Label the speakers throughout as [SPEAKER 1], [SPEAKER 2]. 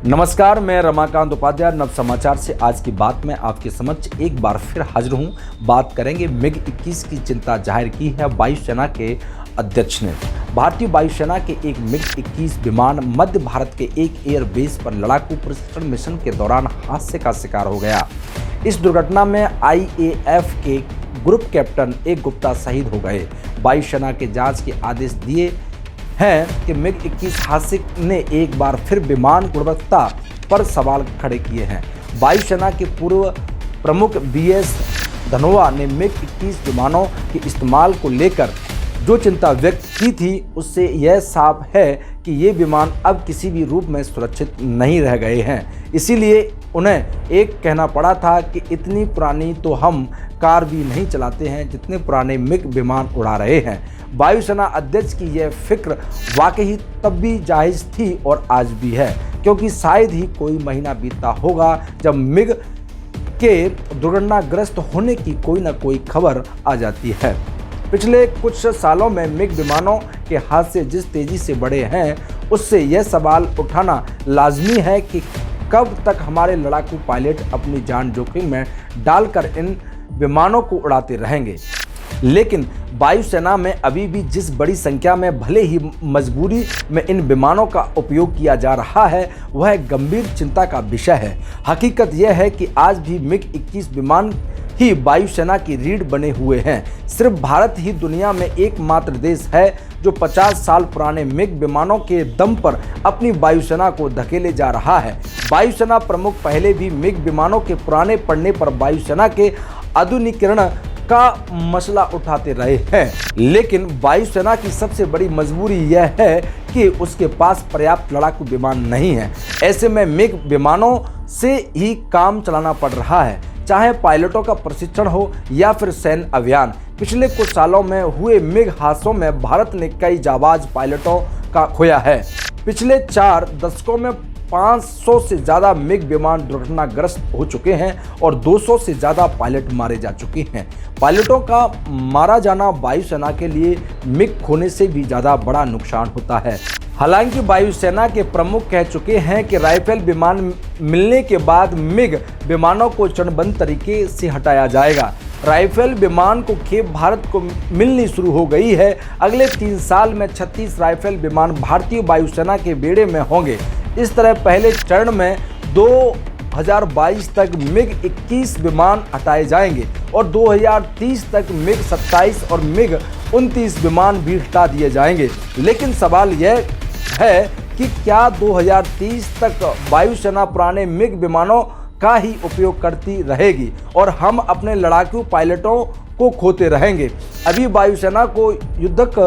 [SPEAKER 1] नमस्कार, मैं रमाकांत उपाध्याय नव समाचार से आज की बात में आपके समक्ष एक बार फिर हाजिर हूं। बात करेंगे मिग-21 की चिंता जाहिर की है वायुसेना के अध्यक्ष ने। भारतीय वायुसेना के एक मिग-21 विमान मध्य भारत के एक एयरबेस पर लड़ाकू प्रशिक्षण मिशन के दौरान हादसे का शिकार हो गया। इस दुर्घटना में IAF के ग्रुप कैप्टन एक गुप्ता शहीद हो गए। वायुसेना के जांच के आदेश दिए हैं कि मिग-21 हादसे ने एक बार फिर विमान गुणवत्ता पर सवाल खड़े किए हैं। वायुसेना के पूर्व प्रमुख BS धनोआ ने मिग-21 विमानों के इस्तेमाल को लेकर जो चिंता व्यक्त की थी, उससे यह साफ है कि ये विमान अब किसी भी रूप में सुरक्षित नहीं रह गए हैं। इसीलिए उन्हें एक कहना पड़ा था कि इतनी पुरानी तो हम कार भी नहीं चलाते हैं जितने पुराने मिग विमान उड़ा रहे हैं। वायुसेना अध्यक्ष की यह फिक्र वाकई तब भी जायज़ थी और आज भी है, क्योंकि शायद ही कोई महीना बीतता होगा जब मिग के दुर्घटनाग्रस्त होने की कोई न कोई खबर आ जाती है। पिछले कुछ सालों में मिग विमानों के हादसे जिस तेज़ी से बढ़े हैं, उससे यह सवाल उठाना लाजमी है कि कब तक हमारे लड़ाकू पायलट अपनी जान जोखिम में डालकर इन विमानों को उड़ाते रहेंगे। लेकिन वायुसेना में अभी भी जिस बड़ी संख्या में भले ही मजबूरी में इन विमानों का उपयोग किया जा रहा है, वह गंभीर चिंता का विषय है। हकीकत यह है कि आज भी मिग-21 विमान ही वायुसेना की रीढ़ बने हुए हैं। सिर्फ भारत ही दुनिया में एकमात्र देश है जो 50 साल पुराने मिग विमानों के दम पर अपनी वायुसेना को धकेले जा रहा है। वायुसेना प्रमुख पहले भी मिग विमानों के पुराने पड़ने पर वायुसेना के आधुनिकीकरण का मसला उठाते रहे हैं, लेकिन वायुसेना की सबसे बड़ी मजबूरी यह है कि उसके पास पर्याप्त लड़ाकू विमान नहीं है। ऐसे में मिग विमानों से ही काम चलाना पड़ रहा है, चाहे पायलटों का प्रशिक्षण हो या फिर सैन्य अभियान। पिछले कुछ सालों में हुए मिग हादसों में भारत ने कई जाबाज पायलटों का खोया है। पिछले 4 दशकों में 500 से ज़्यादा मिग विमान दुर्घटनाग्रस्त हो चुके हैं और 200 से ज़्यादा पायलट मारे जा चुके हैं। पायलटों का मारा जाना वायुसेना के लिए मिग खोने से भी ज़्यादा बड़ा नुकसान होता है। हालांकि वायुसेना के प्रमुख कह चुके हैं कि राइफल विमान मिलने के बाद मिग विमानों को चरणबद्ध तरीके से हटाया जाएगा। राइफल विमान को खेप भारत को मिलनी शुरू हो गई है। अगले 3 साल में 36 राइफल विमान भारतीय वायुसेना के बेड़े में होंगे। इस तरह पहले चरण में 2022 तक मिग-21 विमान हटाए जाएंगे और 2030 तक मिग-27 और मिग-29 विमान भी हटा दिए जाएंगे। लेकिन सवाल यह है कि क्या 2030 तक वायुसेना पुराने मिग विमानों का ही उपयोग करती रहेगी और हम अपने लड़ाकू पायलटों को खोते रहेंगे। अभी वायुसेना को युद्धक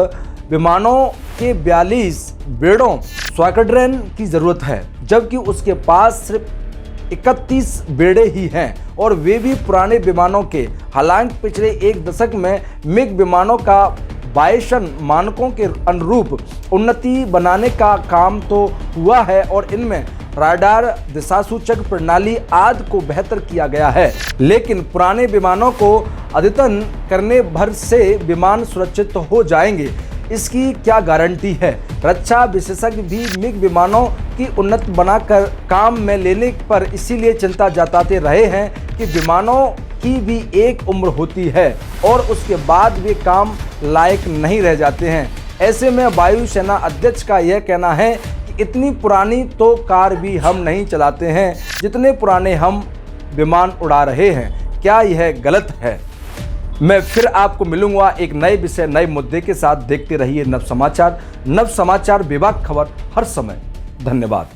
[SPEAKER 1] विमानों के 42 बेड़ों स्क्वाड्रन की ज़रूरत है, जबकि उसके पास सिर्फ 31 बेड़े ही हैं और वे भी पुराने विमानों के। हालांकि पिछले 1 दशक में मिग विमानों का वायुसेना मानकों के अनुरूप उन्नति बनाने का काम तो हुआ है और इनमें राडार, दिशासूचक प्रणाली आदि को बेहतर किया गया है, लेकिन पुराने विमानों को अद्यतन करने भर से विमान सुरक्षित हो जाएंगे, इसकी क्या गारंटी है। रक्षा विशेषज्ञ भी मिग विमानों की उन्नत बनाकर काम में लेने पर इसीलिए चिंता जताते रहे हैं कि विमानों की भी एक उम्र होती है और उसके बाद वे काम लायक नहीं रह जाते हैं। ऐसे में वायुसेना अध्यक्ष का यह कहना है कि इतनी पुरानी तो कार भी हम नहीं चलाते हैं जितने पुराने हम विमान उड़ा रहे हैं। क्या यह गलत है? मैं फिर आपको मिलूंगा एक नए विषय, नए मुद्दे के साथ। देखते रहिए नव समाचार। नव समाचार बेबाक खबर हर समय। धन्यवाद।